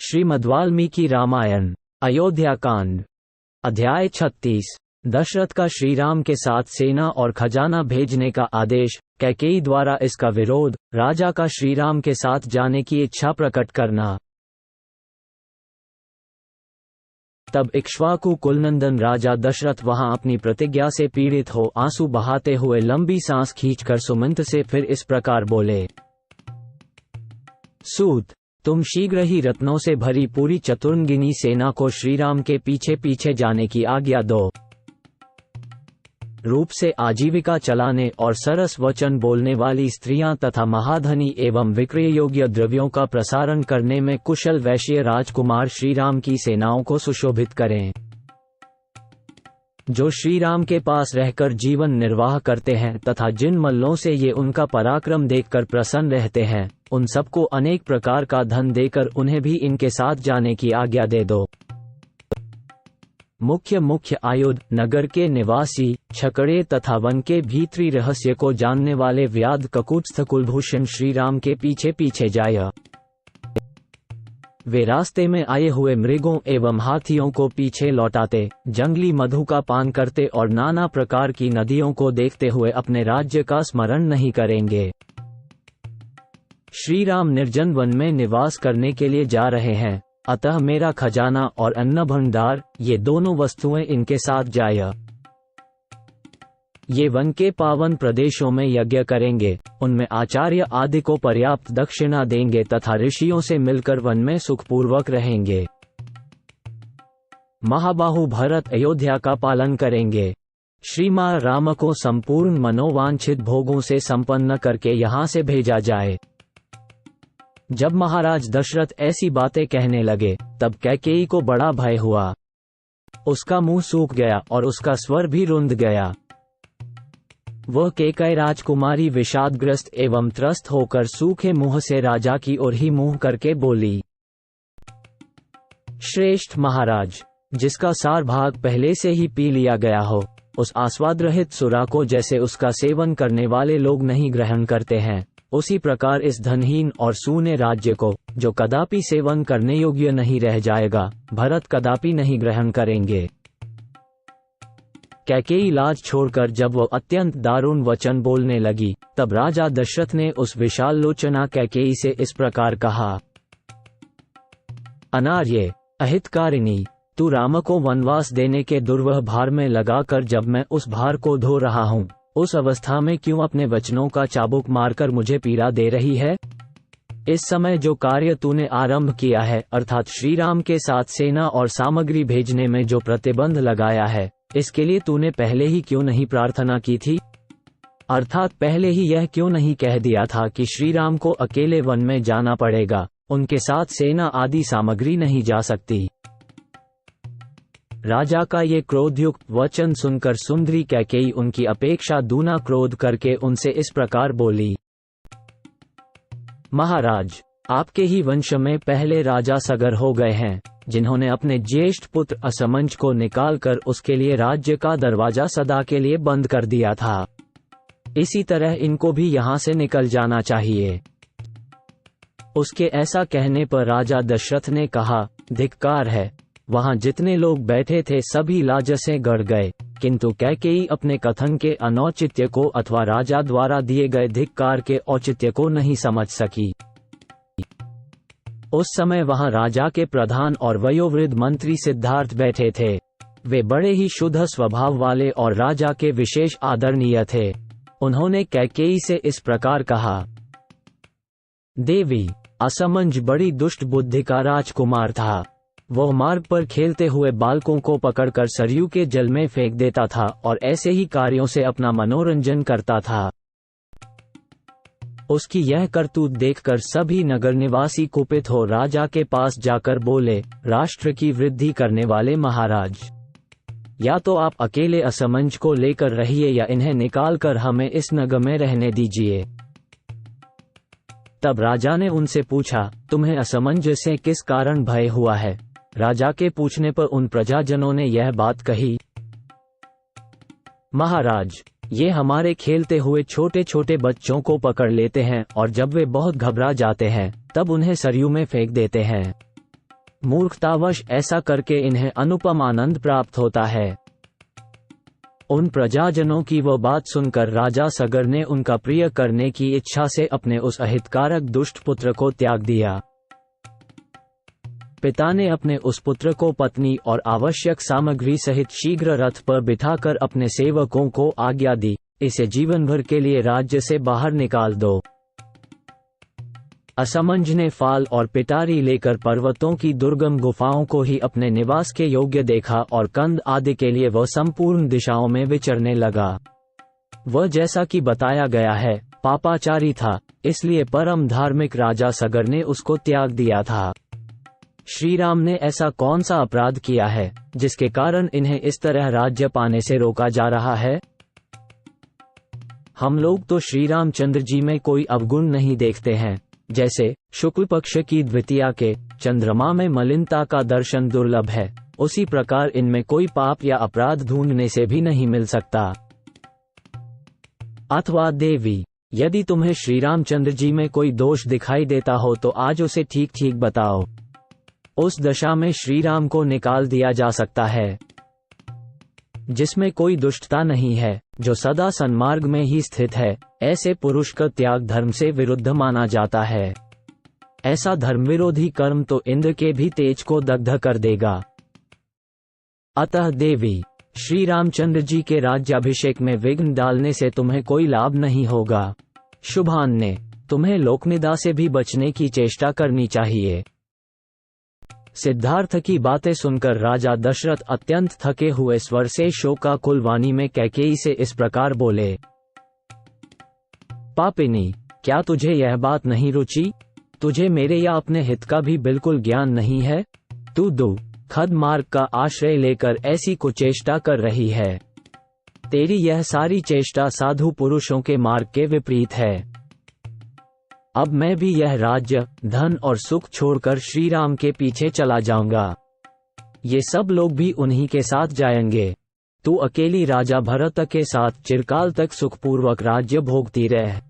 श्रीमद्वाल्मीकि रामायण अयोध्या कांड अध्याय 36। दशरथ का श्रीराम के साथ सेना और खजाना भेजने का आदेश, कैकेयी द्वारा इसका विरोध, राजा का श्रीराम के साथ जाने की इच्छा प्रकट करना। तब इक्ष्वाकु कुलनंदन राजा दशरथ वहां अपनी प्रतिज्ञा से पीड़ित हो आंसू बहाते हुए लंबी सांस खींचकर सुमंत से फिर इस प्रकार बोले। सूत, तुम शीघ्र ही रत्नों से भरी पूरी चतुर्ंगिनी सेना को श्रीराम के पीछे पीछे जाने की आज्ञा दो। रूप से आजीविका चलाने और सरस वचन बोलने वाली स्त्रियां तथा महाधनी एवं विक्रय योग्य द्रव्यों का प्रसारण करने में कुशल वैश्य राजकुमार श्रीराम की सेनाओं को सुशोभित करें। जो श्रीराम के पास रहकर जीवन निर्वाह करते हैं तथा जिन मल्लों से ये उनका पराक्रम देखकर प्रसन्न रहते हैं, उन सबको अनेक प्रकार का धन देकर उन्हें भी इनके साथ जाने की आज्ञा दे दो। मुख्य आयुध, नगर के निवासी, छकड़े तथा वन के भीतरी रहस्य को जानने वाले व्याध ककुत्स्थ कुलभूषण श्रीराम के पीछे पीछे जाय। वे रास्ते में आए हुए मृगों एवं हाथियों को पीछे लौटाते, जंगली मधु का पान करते और नाना प्रकार की नदियों को देखते हुए अपने राज्य का स्मरण नहीं करेंगे। श्रीराम निर्जन वन में निवास करने के लिए जा रहे हैं, अतः मेरा खजाना और अन्न भंडार, ये दोनों वस्तुएं इनके साथ जाय। ये वन के पावन प्रदेशों में यज्ञ करेंगे, उनमें आचार्य आदि को पर्याप्त दक्षिणा देंगे तथा ऋषियों से मिलकर वन में सुखपूर्वक रहेंगे। महाबाहु भरत अयोध्या का पालन करेंगे। श्रीमान राम को संपूर्ण मनोवांछित भोगों से संपन्न करके यहाँ से भेजा जाए। जब महाराज दशरथ ऐसी बातें कहने लगे, तब कैकेयी को बड़ा भय हुआ। उसका मुंह सूख गया और उसका स्वर भी रुंध गया। वह कैकेयी राजकुमारी विषादग्रस्त एवं त्रस्त होकर सूखे मुंह से राजा की ओर ही मुंह करके बोली। श्रेष्ठ महाराज, जिसका सार भाग पहले से ही पी लिया गया हो, उस आस्वाद रहित सुरा को जैसे उसका सेवन करने वाले लोग नहीं ग्रहण करते हैं, उसी प्रकार इस धनहीन और सूने राज्य को, जो कदापि सेवन करने योग्य नहीं रह जाएगा, भरत कदापि नहीं ग्रहण करेंगे। कैकेयी लाज छोड़कर जब वह अत्यंत दारुण वचन बोलने लगी, तब राजा दशरथ ने उस विशाल लोचना कैकेयी से इस प्रकार कहा। अनार्य, अहितकारिणी, तू राम को वनवास देने के दुर्वह भार में लगाकर जब मैं उस भार को धो रहा हूँ, उस अवस्था में क्यों अपने वचनों का चाबुक मारकर मुझे पीड़ा दे रही है? इस समय जो कार्य तूने आरंभ किया है, अर्थात श्रीराम के साथ सेना और सामग्री भेजने में जो प्रतिबंध लगाया है, इसके लिए तूने पहले ही क्यों नहीं प्रार्थना की थी? अर्थात पहले ही यह क्यों नहीं कह दिया था कि श्रीराम को अकेले वन में जाना पड़ेगा, उनके साथ सेना आदि सामग्री नहीं जा सकती। राजा का ये क्रोधयुक्त वचन सुनकर सुंदरी कैकेयी उनकी अपेक्षा दूना क्रोध करके उनसे इस प्रकार बोली। महाराज, आपके ही वंश में पहले राजा सगर हो गए हैं, जिन्होंने अपने ज्येष्ठ पुत्र असमंज को निकालकर उसके लिए राज्य का दरवाजा सदा के लिए बंद कर दिया था। इसी तरह इनको भी यहाँ से निकल जाना चाहिए। उसके ऐसा कहने पर राजा दशरथ ने कहा, धिक्कार है। वहां जितने लोग बैठे थे सभी लाज से गड़ गए, किंतु कैकेयी अपने कथन के अनौचित्य को अथवा राजा द्वारा दिए गए धिक्कार के औचित्य को नहीं समझ सकी। उस समय वहां राजा के प्रधान और वयोवृद्ध मंत्री सिद्धार्थ बैठे थे। वे बड़े ही शुद्ध स्वभाव वाले और राजा के विशेष आदरणीय थे। उन्होंने कैकेयी से इस प्रकार कहा। देवी, असमंज बड़ी दुष्ट बुद्धि का राजकुमार था। वह मार्ग पर खेलते हुए बालकों को पकड़कर सरयू के जल में फेंक देता था और ऐसे ही कार्यों से अपना मनोरंजन करता था। उसकी यह करतूत देखकर सभी नगर निवासी कुपित हो राजा के पास जाकर बोले, राष्ट्र की वृद्धि करने वाले महाराज, या तो आप अकेले असमंज को लेकर रहिए या इन्हें निकालकर हमें इस नगर में रहने दीजिए। तब राजा ने उनसे पूछा, तुम्हें असमंज से किस कारण भय हुआ है? राजा के पूछने पर उन प्रजाजनों ने यह बात कही। महाराज, ये हमारे खेलते हुए छोटे छोटे बच्चों को पकड़ लेते हैं और जब वे बहुत घबरा जाते हैं तब उन्हें सरयू में फेंक देते हैं। मूर्खतावश ऐसा करके इन्हें अनुपम आनंद प्राप्त होता है। उन प्रजाजनों की वो बात सुनकर राजा सगर ने उनका प्रिय करने की इच्छा से अपने उस अहितकारक दुष्ट पुत्र को त्याग दिया। पिता ने अपने उस पुत्र को पत्नी और आवश्यक सामग्री सहित शीघ्र रथ पर बिठाकर अपने सेवकों को आज्ञा दी, इसे जीवन भर के लिए राज्य से बाहर निकाल दो। असमंज ने फाल और पिटारी लेकर पर्वतों की दुर्गम गुफाओं को ही अपने निवास के योग्य देखा और कंद आदि के लिए वह संपूर्ण दिशाओं में विचरने लगा। वह जैसा कि बताया गया है पापाचारी था, इसलिए परम धार्मिक राजा सगर ने उसको त्याग दिया था। श्री राम ने ऐसा कौन सा अपराध किया है जिसके कारण इन्हें इस तरह राज्य पाने से रोका जा रहा है? हम लोग तो श्री रामचंद्र जी में कोई अवगुण नहीं देखते हैं। जैसे शुक्ल पक्ष की द्वितीया के चंद्रमा में मलिनता का दर्शन दुर्लभ है, उसी प्रकार इनमें कोई पाप या अपराध ढूंढने से भी नहीं मिल सकता। अथवा देवी, यदि तुम्हें श्री रामचंद्र जी में कोई दोष दिखाई देता हो तो आज उसे ठीक ठीक बताओ। उस दशा में श्री राम को निकाल दिया जा सकता है जिसमें कोई दुष्टता नहीं है, जो सदा सन्मार्ग में ही स्थित है। ऐसे पुरुष का त्याग धर्म से विरुद्ध माना जाता है। ऐसा धर्म विरोधी कर्म तो इंद्र के भी तेज को दग्ध कर देगा। अतः देवी, श्री रामचंद्र जी के राज्याभिषेक में विघ्न डालने से तुम्हें कोई लाभ नहीं होगा। शुभान्य, तुम्हें लोकनिंदा से भी बचने की चेष्टा करनी चाहिए। सिद्धार्थ की बातें सुनकर राजा दशरथ अत्यंत थके हुए स्वर से शोकाकुल वाणी में कैकेयी से इस प्रकार बोले। पापिनी, क्या तुझे यह बात नहीं रुचि? तुझे मेरे या अपने हित का भी बिल्कुल ज्ञान नहीं है। तू दुखद मार्ग का आश्रय लेकर ऐसी कुचेष्टा कर रही है। तेरी यह सारी चेष्टा साधु पुरुषों के मार्ग के विपरीत है। अब मैं भी यह राज्य, धन और सुख छोड़कर श्री राम के पीछे चला जाऊंगा। ये सब लोग भी उन्हीं के साथ जाएंगे। तू अकेली राजा भरत के साथ चिरकाल तक सुखपूर्वक राज्य भोगती रह।